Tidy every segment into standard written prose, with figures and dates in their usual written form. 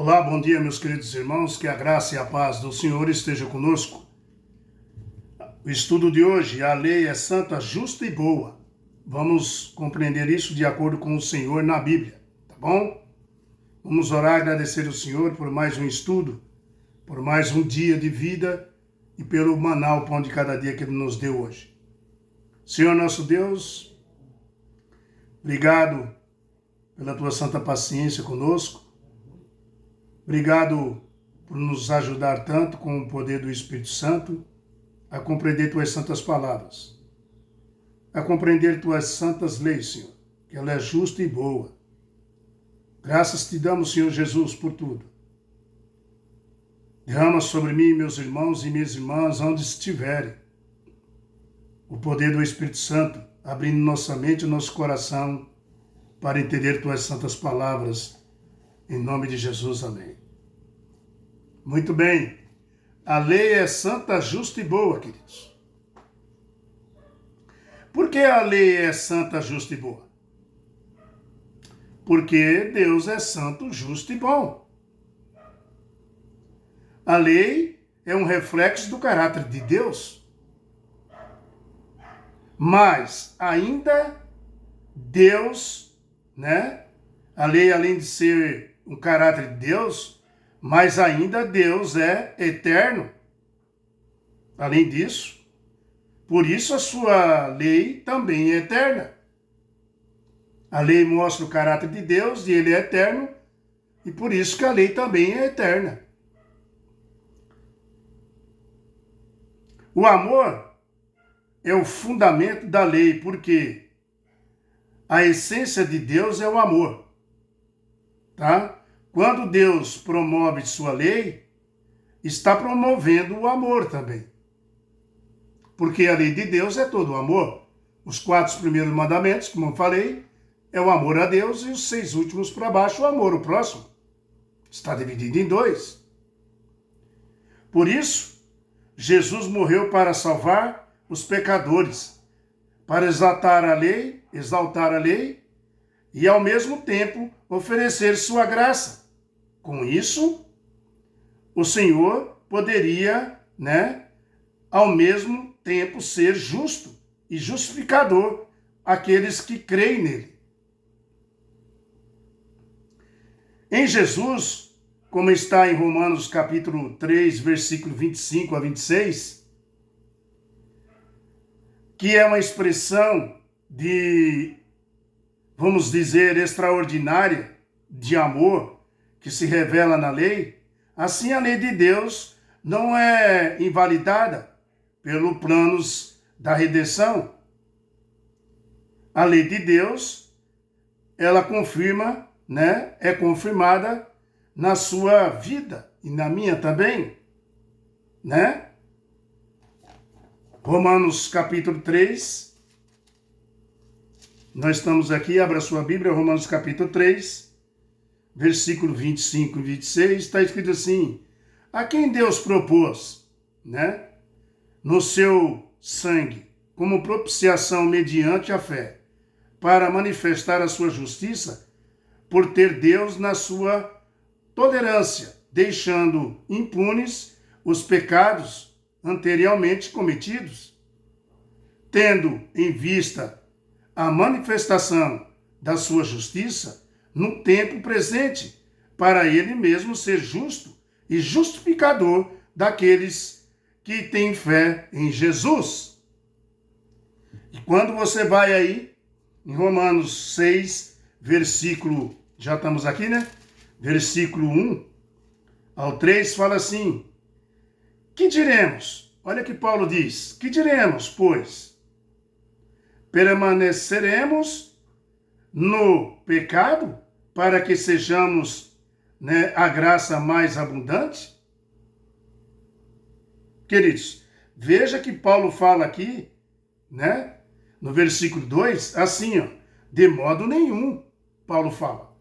Olá, bom dia, meus queridos irmãos, que a graça e a paz do Senhor esteja conosco. O estudo de hoje, a lei é santa, justa e boa. Vamos compreender isso de acordo com o Senhor na Bíblia, tá bom? Vamos orar e agradecer ao Senhor por mais um estudo, por mais um dia de vida e pelo maná, o pão de cada dia que Ele nos deu hoje. Senhor nosso Deus, obrigado pela Tua santa paciência conosco. Obrigado por nos ajudar tanto com o poder do Espírito Santo a compreender Tuas santas palavras, a compreender Tuas santas leis, Senhor, que ela é justa e boa. Graças te damos, Senhor Jesus, por tudo. Derrama sobre mim, meus irmãos e minhas irmãs, onde estiverem, o poder do Espírito Santo, abrindo nossa mente e nosso coração para entender Tuas santas palavras. Em nome de Jesus, amém. Muito bem. A lei é santa, justa e boa, queridos. Por que a lei é santa, justa e boa? Porque Deus é santo, justo e bom. A lei é um reflexo do caráter de Deus. Mas ainda Deus, A lei, além de ser um caráter de Deus, mas ainda Deus é eterno. Além disso, por isso a sua lei também é eterna. A lei mostra o caráter de Deus e Ele é eterno, e por isso que a lei também é eterna. O amor é o fundamento da lei, porque a essência de Deus é o amor, tá? Quando Deus promove sua lei, está promovendo o amor também. Porque a lei de Deus é todo o amor. Os 4 primeiros mandamentos, como eu falei, é o amor a Deus, e os 6 últimos para baixo, o amor ao próximo. Está dividido em 2. Por isso, Jesus morreu para salvar os pecadores, para exaltar a lei, e ao mesmo tempo oferecer sua graça. Com isso, o Senhor poderia, ao mesmo tempo ser justo e justificador àqueles que creem nele. Em Jesus, como está em Romanos capítulo 3, versículo 25 a 26, que é uma expressão de, vamos dizer, extraordinária de amor que se revela na lei, assim a lei de Deus não é invalidada pelos planos da redenção. A lei de Deus, ela confirma, é confirmada na sua vida e na minha também, Romanos capítulo 3, nós estamos aqui, abra sua Bíblia, Romanos capítulo 3, versículo 25 e 26, está escrito assim: a quem Deus propôs, no seu sangue, como propiciação mediante a fé, para manifestar a sua justiça, por ter Deus na sua tolerância, deixando impunes os pecados anteriormente cometidos, tendo em vista a manifestação da sua justiça no tempo presente, para ele mesmo ser justo e justificador daqueles que têm fé em Jesus. E quando você vai aí, em Romanos 6, versículo, já estamos aqui, Versículo 1 ao 3, fala assim: que diremos? Olha que Paulo diz: que diremos, pois? Permaneceremos no pecado para que sejamos, a graça mais abundante? Queridos, veja que Paulo fala aqui, no versículo 2, assim, de modo nenhum, Paulo fala.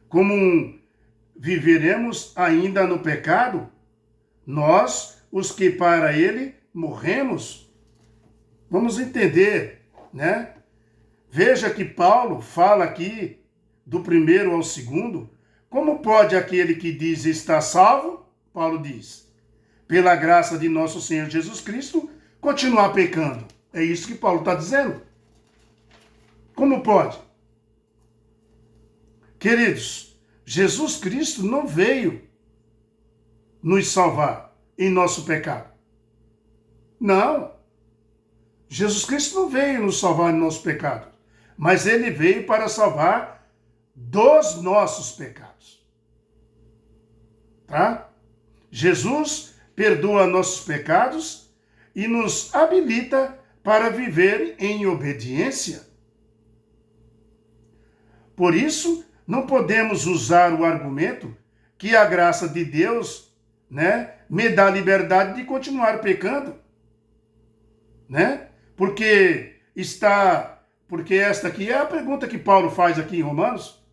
Como viveremos ainda no pecado, nós, os que para ele morremos? Vamos entender, Veja que Paulo fala aqui, do primeiro ao segundo, Como pode aquele que diz está salvo, Paulo diz, pela graça de nosso Senhor Jesus Cristo, continuar pecando? É isso que Paulo está dizendo. Como pode? Queridos, Jesus Cristo não veio nos salvar em nosso pecado. Não. Jesus Cristo não veio nos salvar em nosso pecado, mas ele veio para salvar dos nossos pecados. Tá? Jesus perdoa nossos pecados e nos habilita para viver em obediência. Por isso, não podemos usar o argumento que a graça de Deus, me dá liberdade de continuar pecando, Porque esta aqui é a pergunta que Paulo faz aqui em Romanos,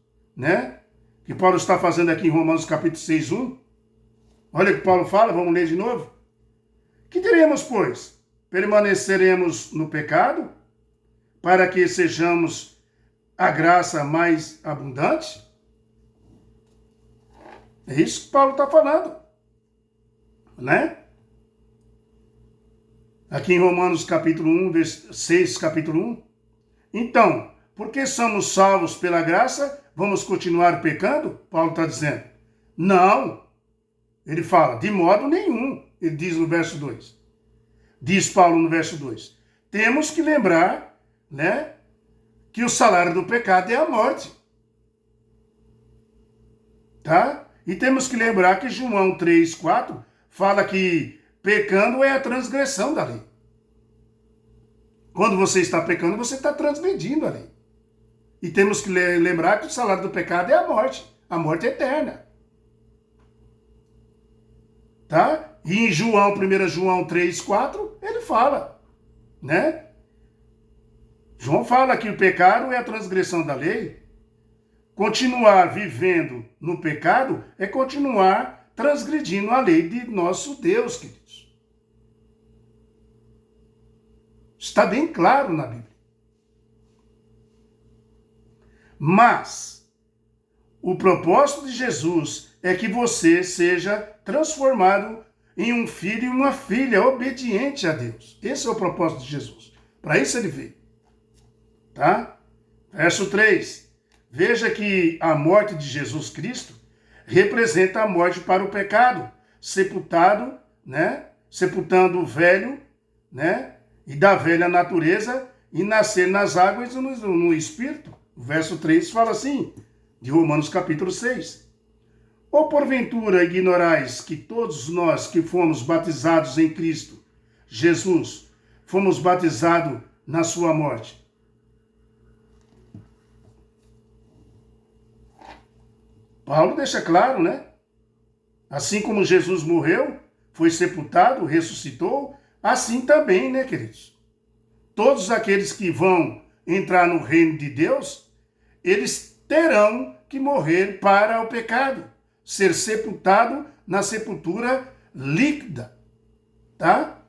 Que Paulo está fazendo aqui em Romanos capítulo 6, 1. Olha o que Paulo fala, vamos ler de novo. Que diremos, pois? Permaneceremos no pecado para que sejamos a graça mais abundante? É isso que Paulo está falando, Aqui em Romanos capítulo 1, 6, capítulo 1. Então, porque somos salvos pela graça, vamos continuar pecando? Paulo está dizendo. Não. Ele fala, de modo nenhum. Ele diz no verso 2. Diz Paulo no verso 2. Temos que lembrar, que o salário do pecado é a morte. Tá? E temos que lembrar que João 3, 4 fala que pecando é a transgressão da lei. Quando você está pecando, você está transgredindo a lei. E temos que lembrar que o salário do pecado é a morte eterna. Tá? E em João, 1 João 3, 4, ele fala, João fala que o pecado é a transgressão da lei. Continuar vivendo no pecado é continuar transgredindo a lei de nosso Deus, queridos. Está bem claro na Bíblia. Mas o propósito de Jesus é que você seja transformado em um filho e uma filha obediente a Deus. Esse é o propósito de Jesus. Para isso ele veio. Tá? Verso 3. Veja que a morte de Jesus Cristo representa a morte para o pecado, sepultando o velho, e da velha natureza e nascer nas águas e no Espírito. O verso 3 fala assim, de Romanos capítulo 6. Ou porventura ignorais que todos nós que fomos batizados em Cristo, Jesus, fomos batizados na sua morte? Paulo deixa claro, Assim como Jesus morreu, foi sepultado, ressuscitou, assim também, queridos? Todos aqueles que vão entrar no reino de Deus, eles terão que morrer para o pecado, ser sepultado na sepultura líquida, tá?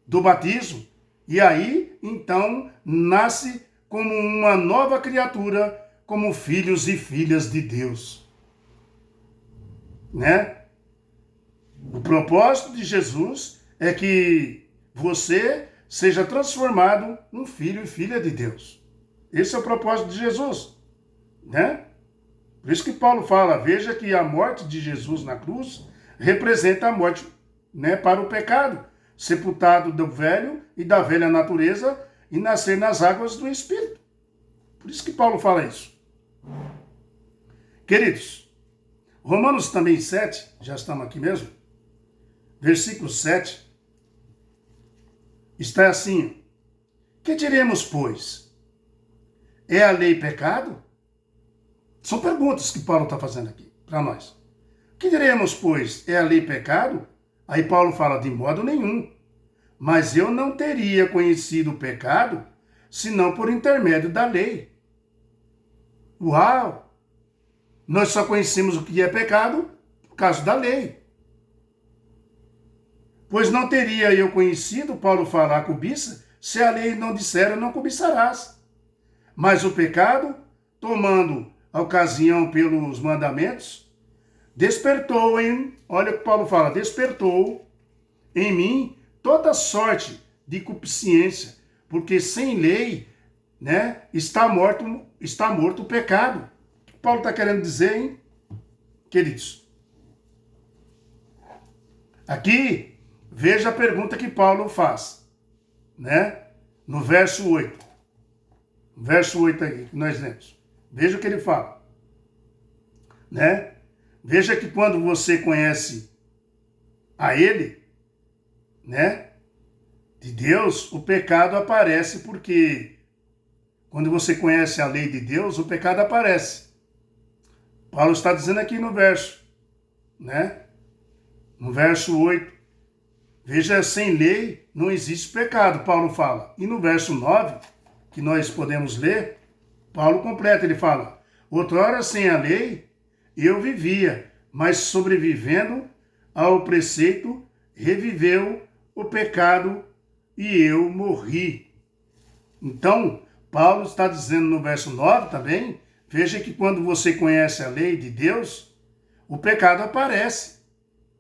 Do batismo. E aí, então, nasce como uma nova criatura, como filhos e filhas de Deus. O propósito de Jesus é que você seja transformado num filho e filha de Deus. Esse é o propósito de Jesus, Por isso que Paulo fala, veja que a morte de Jesus na cruz representa a morte, para o pecado, sepultado do velho e da velha natureza e nascer nas águas do Espírito. Por isso que Paulo fala isso. Queridos, Romanos também 7, já estamos aqui mesmo, versículo 7, está assim, que diremos, pois? É a lei pecado? São perguntas que Paulo está fazendo aqui para nós. Que diremos, pois? É a lei pecado? Aí Paulo fala, de modo nenhum. Mas eu não teria conhecido o pecado, senão por intermédio da lei. Uau! Nós só conhecemos o que é pecado por causa da lei. Pois não teria eu conhecido, Paulo fala, a cobiça, se a lei não dissera, não cobiçarás. Mas o pecado, tomando a ocasião pelos mandamentos, despertou olha o que Paulo fala, despertou em mim toda sorte de concupiscência, porque sem lei, né, está morto o pecado. O que Paulo está querendo dizer, hein, queridos? Aqui, veja a pergunta que Paulo faz, né, no verso 8. Verso 8 aqui, que nós lemos. Veja o que ele fala, né? Veja que quando você conhece a ele, né, de Deus, o pecado aparece, porque quando você conhece a lei de Deus, o pecado aparece. Paulo está dizendo aqui no verso, né? No verso 8, veja, sem lei não existe pecado, Paulo fala. E no verso 9, que nós podemos ler, Paulo completa, ele fala, outrora sem a lei eu vivia, mas sobrevivendo ao preceito, reviveu o pecado e eu morri. Então, Paulo está dizendo no verso 9 também, veja que quando você conhece a lei de Deus, o pecado aparece,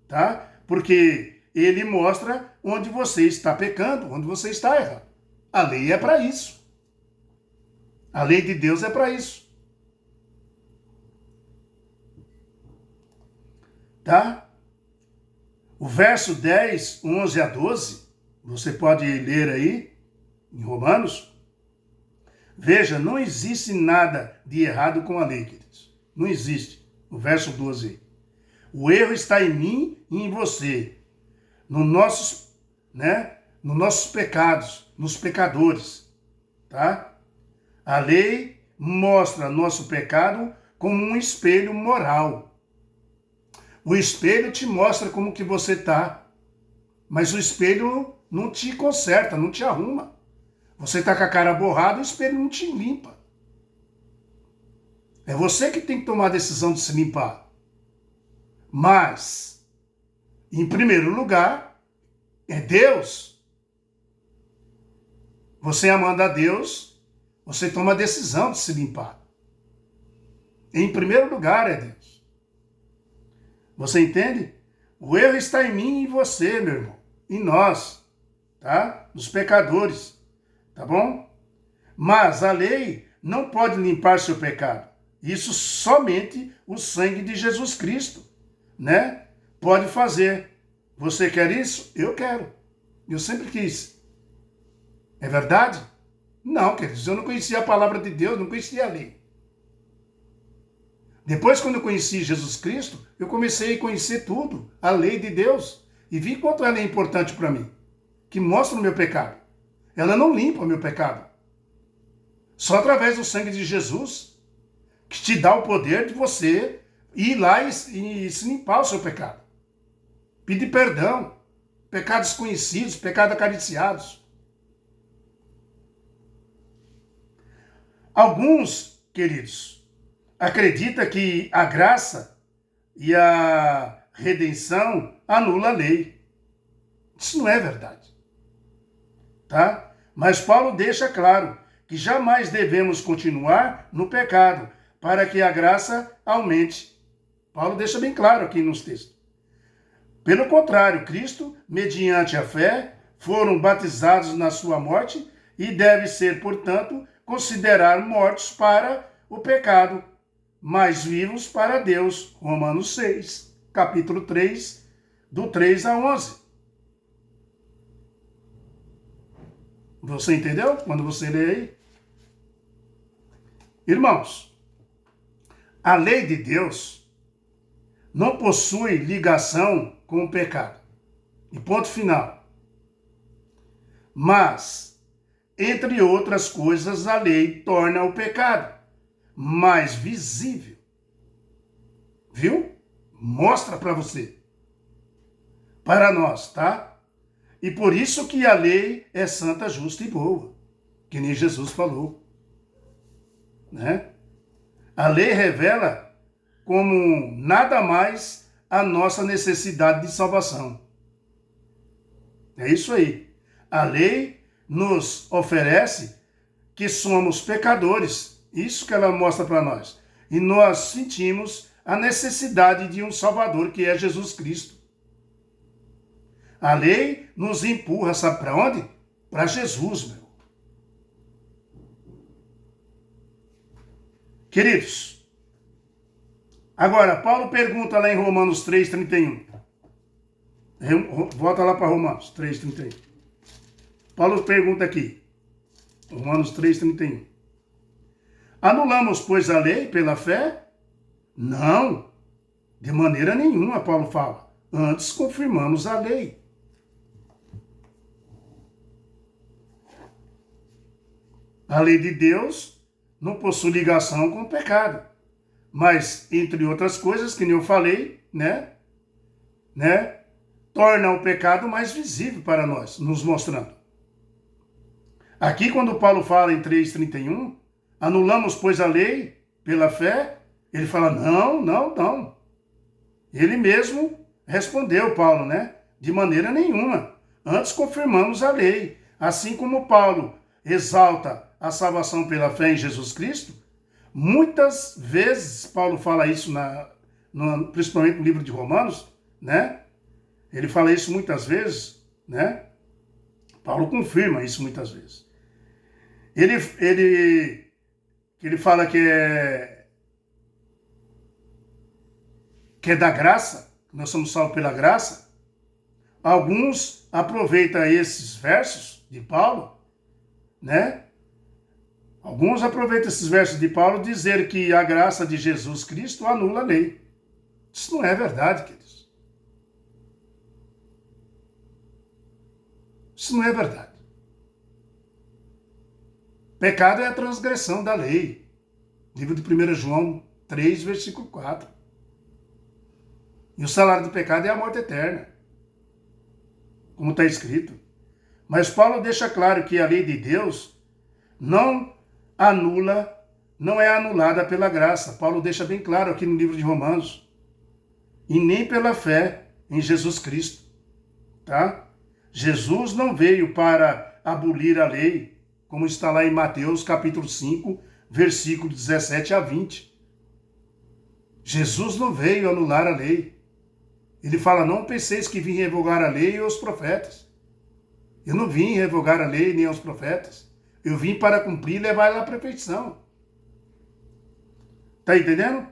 tá? Porque ele mostra onde você está pecando, onde você está errando. A lei é para isso. A lei de Deus é para isso. Tá? O verso 10, 11 a 12, você pode ler aí, em Romanos. Veja, não existe nada de errado com a lei, queridos. Não existe. O verso 12 aí. O erro está em mim e em você. Nos nossos pecados, nos pecadores. Tá? A lei mostra nosso pecado como um espelho moral. O espelho te mostra como que você está, mas o espelho não te conserta, não te arruma. Você está com a cara borrada, o espelho não te limpa. É você que tem que tomar a decisão de se limpar. Mas, em primeiro lugar, é Deus. Você amando a Deus, você toma a decisão de se limpar. Em primeiro lugar é Deus. Você entende? O erro está em mim e em você, meu irmão. Em nós, tá? Nos pecadores, tá bom? Mas a lei não pode limpar seu pecado. Isso somente o sangue de Jesus Cristo, né? Pode fazer. Você quer isso? Eu quero. Eu sempre quis. É verdade? Não, queridos, eu não conhecia a palavra de Deus, não conhecia a lei. Depois, quando eu conheci Jesus Cristo, eu comecei a conhecer tudo, a lei de Deus, e vi quanto ela é importante para mim, que mostra o meu pecado. Ela não limpa o meu pecado. Só através do sangue de Jesus, que te dá o poder de você ir lá e se limpar o seu pecado. Pedir perdão, pecados conhecidos, pecados acariciados. Alguns, queridos, acredita que a graça e a redenção anula a lei. Isso não é verdade. Tá? Mas Paulo deixa claro que jamais devemos continuar no pecado para que a graça aumente. Paulo deixa bem claro aqui nos textos. Pelo contrário, Cristo, mediante a fé, foram batizados na sua morte e deve ser, portanto, considerar mortos para o pecado, mas vivos para Deus. Romanos 6, capítulo 3, do 3 a 11. Você entendeu? Quando você lê aí. Irmãos, a lei de Deus não possui ligação com o pecado. E ponto final. Mas, entre outras coisas, a lei torna o pecado mais visível. Viu? Mostra para você. Para nós, tá? E por isso que a lei é santa, justa e boa. Que nem Jesus falou. Né? A lei revela como nada mais a nossa necessidade de salvação. É isso aí. A lei nos oferece que somos pecadores. Isso que ela mostra para nós. e nós sentimos a necessidade de um Salvador, que é Jesus Cristo. A lei nos empurra, sabe para onde? Para Jesus, meu. Queridos, agora, Paulo pergunta lá em Romanos 3,31. Volta lá para Romanos 3,31. Paulo pergunta aqui, Romanos 3,31. Anulamos, pois, a lei pela fé? Não, de maneira nenhuma, Paulo fala. Antes confirmamos a lei. A lei de Deus não possui ligação com o pecado. Mas, entre outras coisas, que nem eu falei, torna o pecado mais visível para nós, nos mostrando. Aqui, quando Paulo fala em 3,31, anulamos, pois, a lei pela fé, ele fala, não. Ele mesmo respondeu, Paulo, de maneira nenhuma. Antes confirmamos a lei. Assim como Paulo exalta a salvação pela fé em Jesus Cristo, muitas vezes Paulo fala isso, principalmente no livro de Romanos, Ele fala isso muitas vezes, Paulo confirma isso muitas vezes. Ele fala que é da graça, nós somos salvos pela graça. Alguns aproveitam esses versos de Paulo, Alguns aproveitam esses versos de Paulo dizer que a graça de Jesus Cristo anula a lei. Isso não é verdade, queridos. Isso não é verdade. Pecado é a transgressão da lei. Livro de 1 João 3, versículo 4. E o salário do pecado é a morte eterna, como está escrito. Mas Paulo deixa claro que a lei de Deus não é anulada pela graça. Paulo deixa bem claro aqui no livro de Romanos. E nem pela fé em Jesus Cristo. Tá? Jesus não veio para abolir a lei, como está lá em Mateus capítulo 5, versículo 17 a 20. Jesus não veio anular a lei. Ele fala, não penseis que vim revogar a lei e os profetas. Eu não vim revogar a lei nem os profetas. Eu vim para cumprir e levar ela à perfeição. Está entendendo?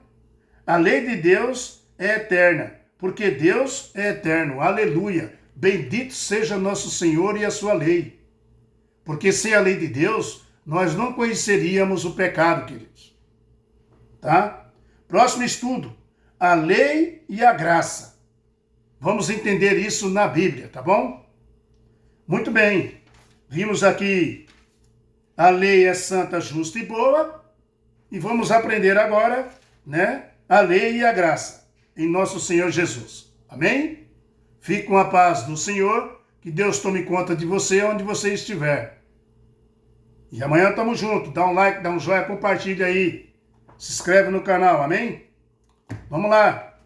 A lei de Deus é eterna, porque Deus é eterno. Aleluia! Bendito seja nosso Senhor e a sua lei. Porque sem a lei de Deus, nós não conheceríamos o pecado, queridos. Tá? Próximo estudo. A lei e a graça. Vamos entender isso na Bíblia, tá bom? Muito bem. Vimos aqui a lei é santa, justa e boa. E vamos aprender agora, a lei e a graça em nosso Senhor Jesus. Amém? Fique com a paz do Senhor. Que Deus tome conta de você onde você estiver. E amanhã estamos juntos. Dá um like, dá um joinha, compartilha aí. Se inscreve no canal, amém? Vamos lá.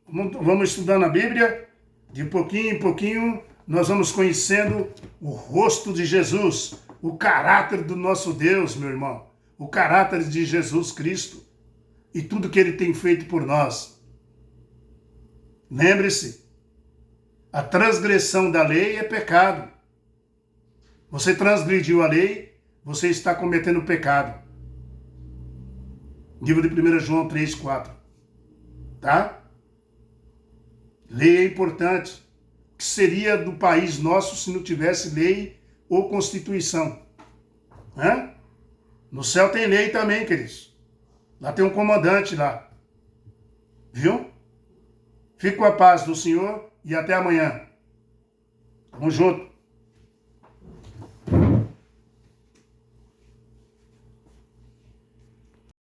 Vamos estudando a Bíblia. De pouquinho em pouquinho, nós vamos conhecendo o rosto de Jesus. O caráter do nosso Deus, meu irmão. O caráter de Jesus Cristo. E tudo que Ele tem feito por nós. Lembre-se. A transgressão da lei é pecado. Você transgrediu a lei, você está cometendo pecado. Livro de 1 João 3, 4. Tá? Lei é importante. O que seria do país nosso se não tivesse lei ou constituição? No céu tem lei também, queridos. Lá tem um comandante lá. Viu? Fique com a paz do Senhor e até amanhã. Tamo junto.